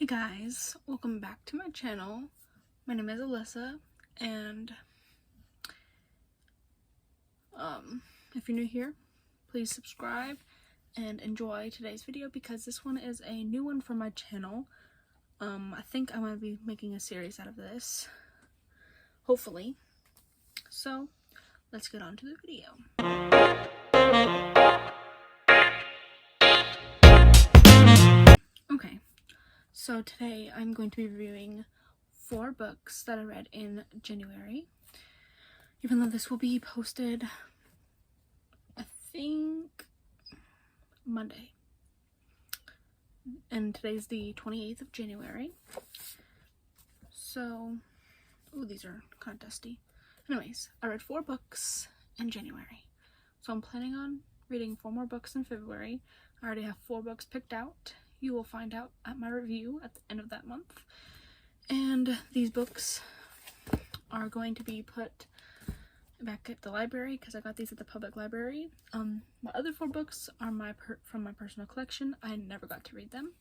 Hey guys, welcome back to my channel. My name is Alyssa, and if you're new here, please subscribe and enjoy today's video because this one is a new one for my channel. I think I'm going to be making a series out of this, hopefully. So, let's get on to the video. Okay, so today I'm going to be reviewing 4 books that I read in January. Even though this will be posted, I think, Monday. And today's the 28th of January. So, oh, these are kind of dusty. Anyways, I read 4 books in January. So I'm planning on reading 4 more books in February. I already have 4 books picked out. You will find out at my review at the end of that month. And these books are going to be put back at the library because I got these at the public library. My other 4 books are from my personal collection. I never got to read them,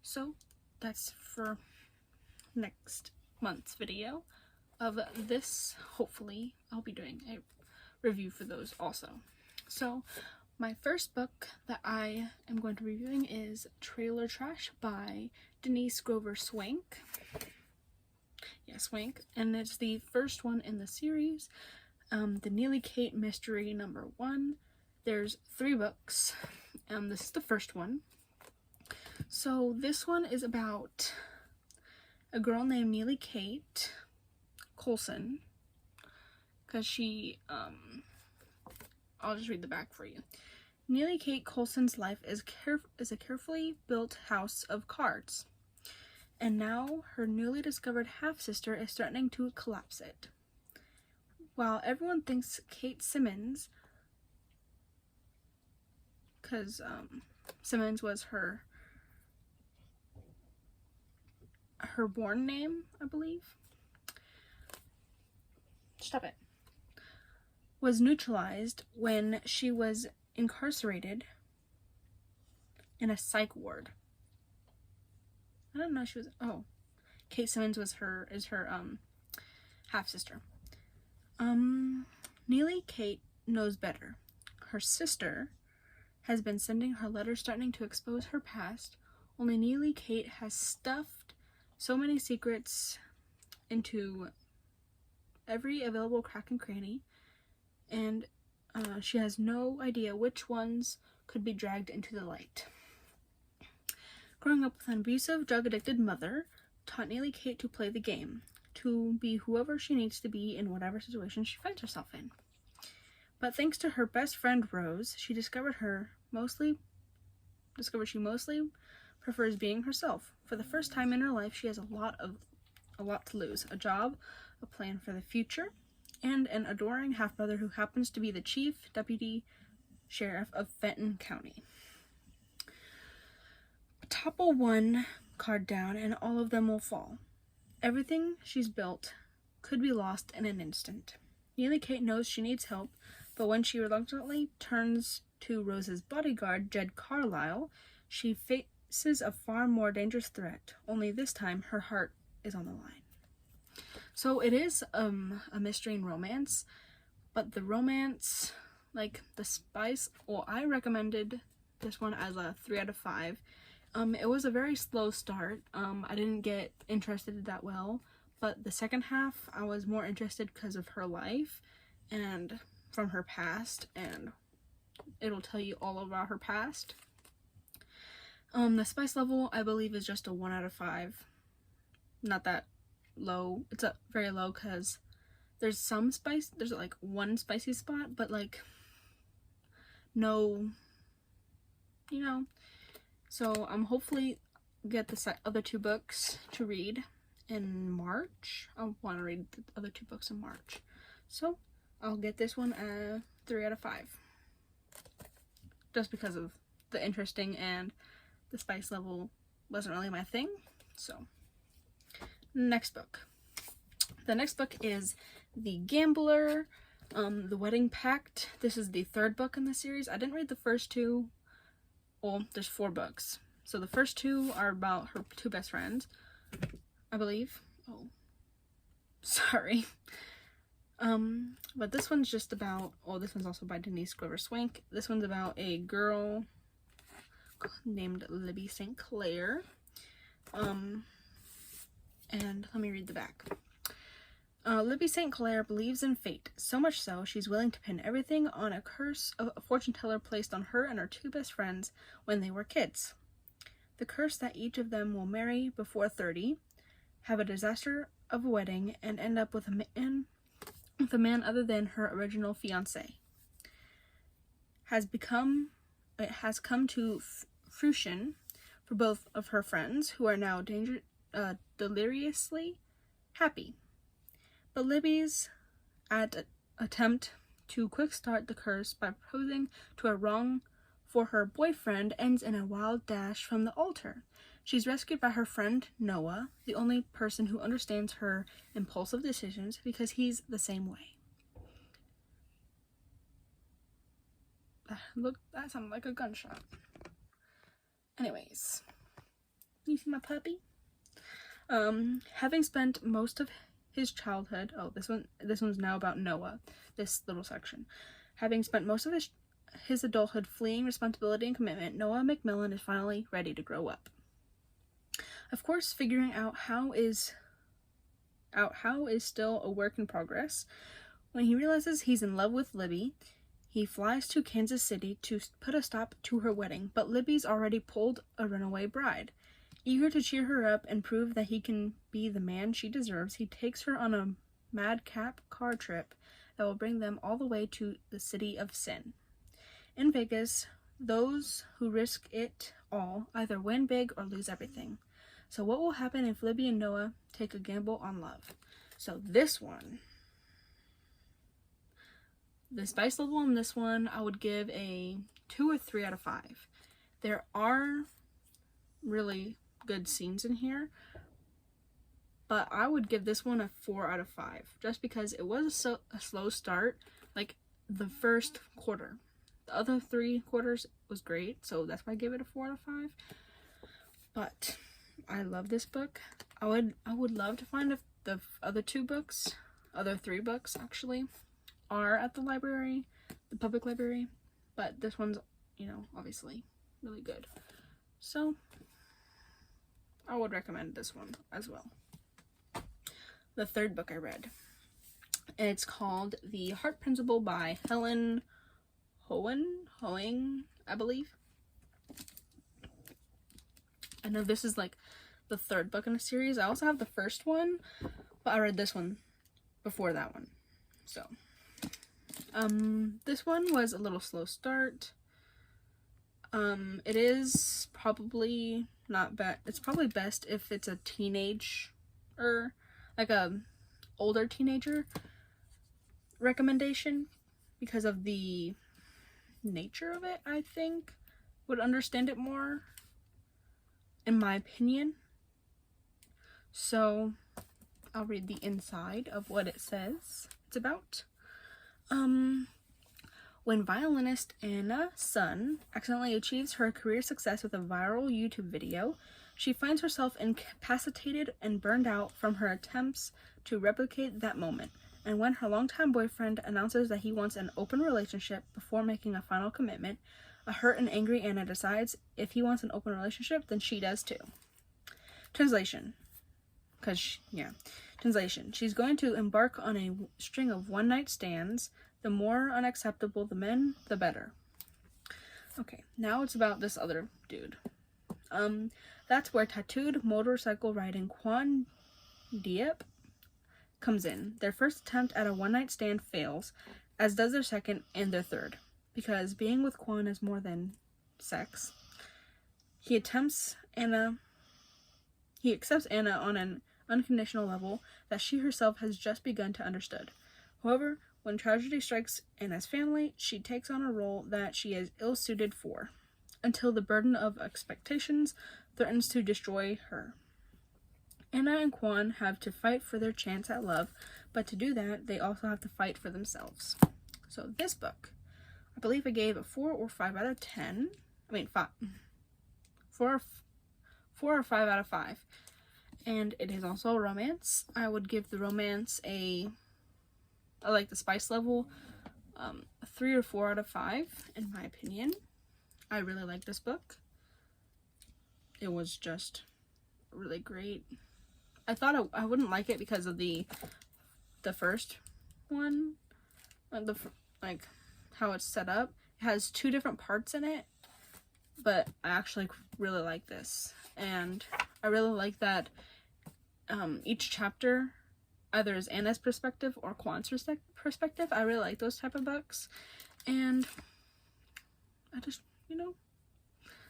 so that's for next month's video of this. Hopefully I'll be doing a review for those also. So my first book that I am going to be reviewing is Trailer Trash by Denise Swank. Yeah, Swank, and it's the first one in the series. The Neely Kate Mystery number 1. There's 3 books. This is the first one. So this one is about a girl named Neely Kate Colson, because she, I'll just read the back for you. Neely Kate Colson's life is a carefully built house of cards, and now her newly discovered half-sister is threatening to collapse it. While everyone thinks Kate Simmons, because Simmons was her born name, I believe. Stop it. Was neutralized when she was incarcerated in a psych ward. I don't know. She was. Oh, Kate Simmons is her half sister. Neely Kate knows better. Her sister has been sending her letters threatening to expose her past, only Neely Kate has stuffed so many secrets into every available crack and cranny, and she has no idea which ones could be dragged into the light. Growing up with an abusive, drug-addicted mother taught Neely Kate to play the game, to be whoever she needs to be in whatever situation she finds herself in. But thanks to her best friend Rose, she discovered she mostly prefers being herself. For the first time in her life, she has a lot to lose: a job, a plan for the future, and an adoring half-brother who happens to be the chief deputy sheriff of Fenton County. Topple one card down and all of them will fall. Everything she's built could be lost in an instant. Neely Kate knows she needs help, but when she reluctantly turns to Rose's bodyguard, Jed Carlisle, she faces a far more dangerous threat, only this time her heart is on the line. So it is a mystery and romance, but the romance, like the spice, well, I recommended this one as a 3 out of 5. It was a very slow start. I didn't get interested that well, but the second half I was more interested because of her life and from her past, and it'll tell you all about her past. The spice level, I believe, is just a 1 out of 5. Not that low. It's a very low because there's some spice. There's like one spicy spot, but like no, you know. So I'm hopefully get the other 2 books to read in March. I want to read the other 2 books in March. So I'll get this one a 3 out of 5. Just because of the interesting and the spice level wasn't really my thing. So next book. The next book is The Gambler, The Wedding Pact. This is the 3rd book in the series. I didn't read the first 2. Well, there's 4 books. So the first two are about her two best friends, I believe. Oh, sorry. But this one's just about, oh, this one's also by Denise Grover Swank. This one's about a girl named Libby St. Clair. And let me read the back. Libby St. Clair believes in fate, so much so she's willing to pin everything on a curse of a fortune teller placed on her and her two best friends when they were kids. The curse that each of them will marry before 30, have a disaster of a wedding, and end up with a man other than her original fiancé. It has come to fruition for both of her friends, who are now deliriously happy. But Libby's attempt to quick start the curse by proposing to a wrong for her boyfriend ends in a wild dash from the altar. She's rescued by her friend Noah, the only person who understands her impulsive decisions, because he's the same way. Look, that sounded like a gunshot. Anyways, you see my puppy? Having spent most of his childhood, this one's now about Noah, this little section. Having spent most of his adulthood fleeing responsibility and commitment, Noah McMillan is finally ready to grow up. Of course, figuring out how is still a work in progress. When he realizes he's in love with Libby, he flies to Kansas City to put a stop to her wedding, but Libby's already pulled a runaway bride. Eager to cheer her up and prove that he can be the man she deserves, he takes her on a madcap car trip that will bring them all the way to the city of sin. In Vegas, those who risk it all either win big or lose everything. So what will happen if Libby and Noah take a gamble on love? So this one, the spice level on this one, I would give a 2 or 3 out of 5. There are really good scenes in here, but I would give this one a 4 out of 5, just because it was a slow start, like the first quarter. The other 3 quarters was great, so that's why I gave it a 4 out of 5. But I love this book. I would love to find if the other 3 books actually are at the library, the public library, but this one's, obviously really good. So I would recommend this one as well. The third book I read, and it's called The Heart Principle by Helen Hoeing, I believe. I know this is like the 3rd book in a series. I also have the first one, but I read this one before that one. So, this one was a little slow start. It is probably not bad. It's probably best if it's a teenager, like a older teenager recommendation, because of the nature of it. I think would understand it more, in my opinion. So I'll read the inside of what it says it's about. When violinist Anna Sun accidentally achieves her career success with a viral YouTube video, she finds herself incapacitated and burned out from her attempts to replicate that moment. And when her longtime boyfriend announces that he wants an open relationship before making a final commitment, a hurt and angry Anna decides if he wants an open relationship, then she does too. Translation. Translation. She's going to embark on a string of one-night stands. The more unacceptable the men, the better. Okay, now it's about this other dude. That's where tattooed motorcycle riding Quan Diep comes in. Their first attempt at a one-night stand fails, as does their second and their third, because being with Quan is more than sex. He accepts Anna on an unconditional level that she herself has just begun to understand. However, when tragedy strikes Anna's family, she takes on a role that she is ill-suited for, until the burden of expectations threatens to destroy her. Anna and Quan have to fight for their chance at love, but to do that, they also have to fight for themselves. So this book, I believe I gave a 4 or 5 out of 10. 5. 4 or 5 out of 5. And it is also a romance. I would give the romance I like the spice level, a 3 or 4 out of 5, in my opinion. I really like this book. It was just really great. I thought I wouldn't like it because of the first one, like how it's set up. It has 2 different parts in it, but I actually really like this, and I really like that each chapter either is Anna's perspective or Quan's perspective. I really like those type of books, and I just,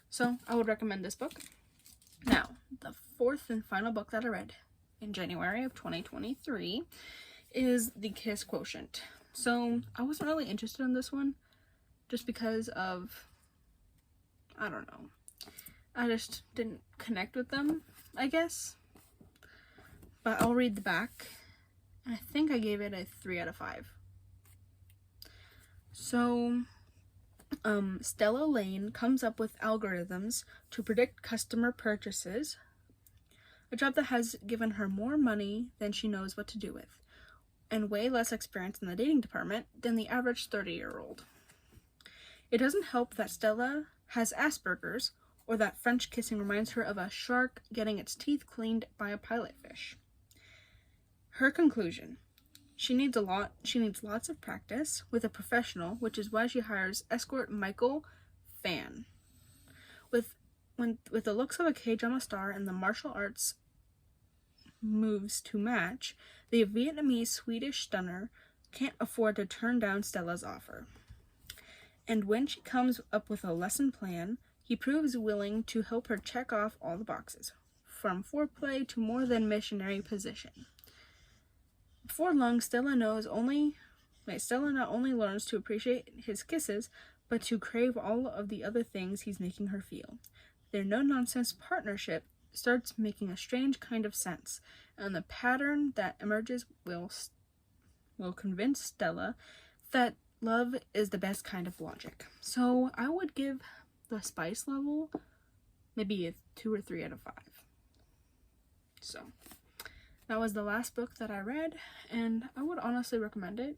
so I would recommend this book. Now, the 4th and final book that I read in January of 2023 is The Kiss Quotient. So I wasn't really interested in this one just because of, I don't know, I just didn't connect with them, I guess. But I'll read the back. I think I gave it a 3 out of 5. So, Stella Lane comes up with algorithms to predict customer purchases, a job that has given her more money than she knows what to do with, and way less experience in the dating department than the average 30-year-old. It doesn't help that Stella has Asperger's, or that French kissing reminds her of a shark getting its teeth cleaned by a pilotfish. Her conclusion: she needs lots of practice with a professional, which is why she hires escort Michael Fan. With the looks of a K-drama star and the martial arts moves to match, the Vietnamese Swedish stunner can't afford to turn down Stella's offer. And when she comes up with a lesson plan, he proves willing to help her check off all the boxes, from foreplay to more than missionary position. Before long, Stella not only learns to appreciate his kisses, but to crave all of the other things he's making her feel. Their no-nonsense partnership starts making a strange kind of sense, and the pattern that emerges will convince Stella that love is the best kind of logic. So I would give the spice level maybe a 2 or 3 out of 5. So that was the last book that I read, and I would honestly recommend it,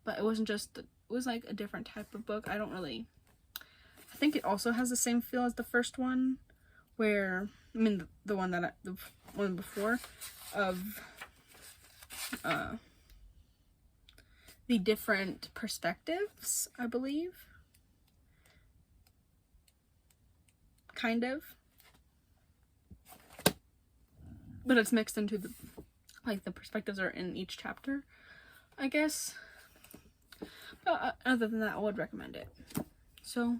but it wasn't just, it was like a different type of book. I think it also has the same feel as the first one, where, the one before, of the different perspectives, I believe. Kind of. But it's mixed into the perspectives are in each chapter, I guess. But other than that, I would recommend it. So,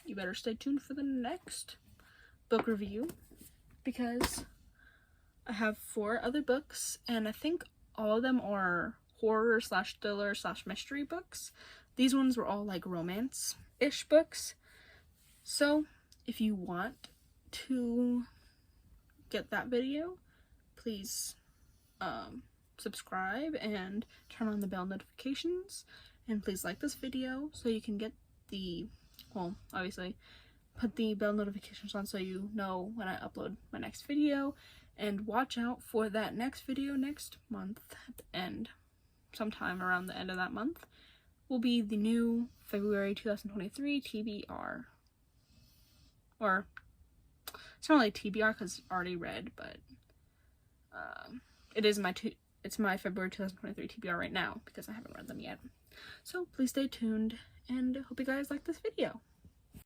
you better stay tuned for the next book review, because I have 4 other books, and I think all of them are horror / thriller / mystery books. These ones were all like romance-ish books. So, if you want to get that video, please subscribe and turn on the bell notifications, and please like this video so you can get obviously put the bell notifications on so you know when I upload my next video, and watch out for that next video next month at the end. Sometime around the end of that month will be the new February 2023 TBR. Or, it's not really TBR because it's already read, but it's my February 2023 TBR right now because I haven't read them yet. So please stay tuned, and hope you guys like this video.